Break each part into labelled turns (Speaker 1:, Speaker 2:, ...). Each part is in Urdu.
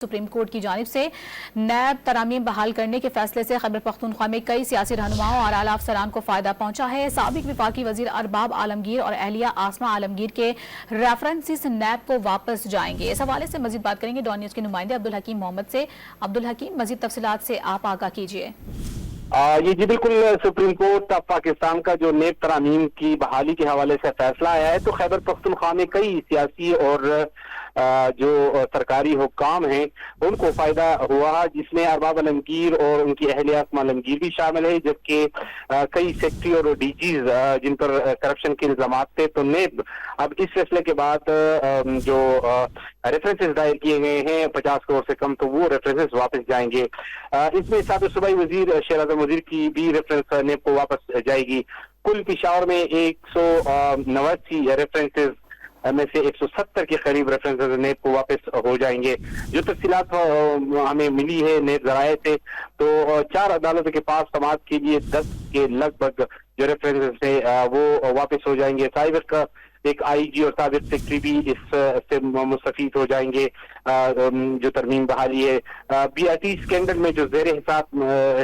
Speaker 1: سپریم کورٹ کی جانب سے نیب ترامیم بحال کرنے کے فیصلے سے خیبر پختونخوا میں کئی سیاسی رہنماؤں اور اعلیٰ افسران کو فائدہ پہنچا ہے۔ سابق وفاقی وزیر ارباب عالمگیر اور اہلیہ آسمہ عالمگیر کے ریفرنسز نیب کو واپس جائیں گے۔ اس حوالے سے مزید بات کریں گے ڈان نیوز کے نمائندے عبدالحکیم محمد سے۔ عبدالحکیم، مزید تفصیلات سے آپ آگاہ کیجیے۔
Speaker 2: جی بالکل، سپریم کورٹ آف پاکستان کا جو نیب ترامیم کی بحالی کے حوالے سے فیصلہ آیا ہے تو خیبر پختونخوا میں کئی سیاسی اور جو سرکاری حکام ہیں ان کو فائدہ ہوا، جس میں ارباب عالمگیر اور ان کی اہلیہ آسمہ عالمگیر بھی شامل ہے، جبکہ کئی سیکٹری اور ڈی جیز جن پر کرپشن کے الزامات تھے، تو نیب اب اس فیصلے کے بعد جو ریفرنسز دائر کیے گئے ہیں 50 کروڑ سے کم، تو وہ ریفرنسز واپس جائیں گے۔ اس میں سابق صوبائی وزیر شیر اعظم وزیر کی بھی ریفرنس نیب کو واپس جائے گی۔ کل پشاور میں 189 ریفرنسز میں سے 170 کے قریب ریفرنسز نیب کو واپس ہو جائیں گے۔ جو تفصیلات ہمیں ملی ہے نیب ذرائع سے، تو 4 عدالتوں کے پاس سماعت کے لیے 10 کے لگ بھگ جو ریفرنسز ہیں وہ واپس ہو جائیں گے۔ سابق ایک آئی جی اور سابق سیکٹری بھی اس سے مستفید ہو جائیں گے۔ جو ترمیم بحالی ہے بی آئی ٹی اسکینڈل میں جو زیر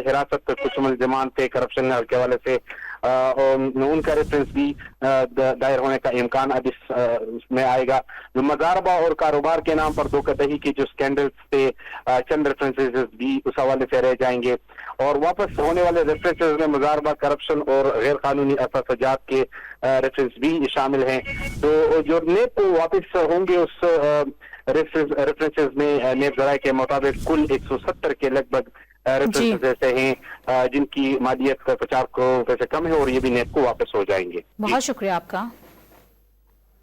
Speaker 2: حراست کچھ ملزمان تھے کرپشن کے حوالے سے، ان کا ریفرنس بھی دائر ہونے کا امکان اب اس میں آئے گا۔ جو مزاربہ اور کاروبار کے نام پر دھوکہ دہی کے جو اسکینڈلز تھے، چند ریفرنسز بھی اس حوالے سے رہ جائیں گے، اور واپس ہونے والے ریفرنسز میں مزاربہ، کرپشن اور غیر قانونی اثاثجات کے ریفرنس بھی شامل ہیں۔ تو جو نیب کو واپس ہوں گے اس ریفرنسز میں نیب ذرائع کے مطابق کل 170 کے لگ بھگ ریفرنسز ایسے ہیں جن کی مالیت 50 کروڑ روپے سے کم ہے، اور یہ بھی نیب کو واپس ہو جائیں گے۔
Speaker 1: بہت شکریہ آپ کا۔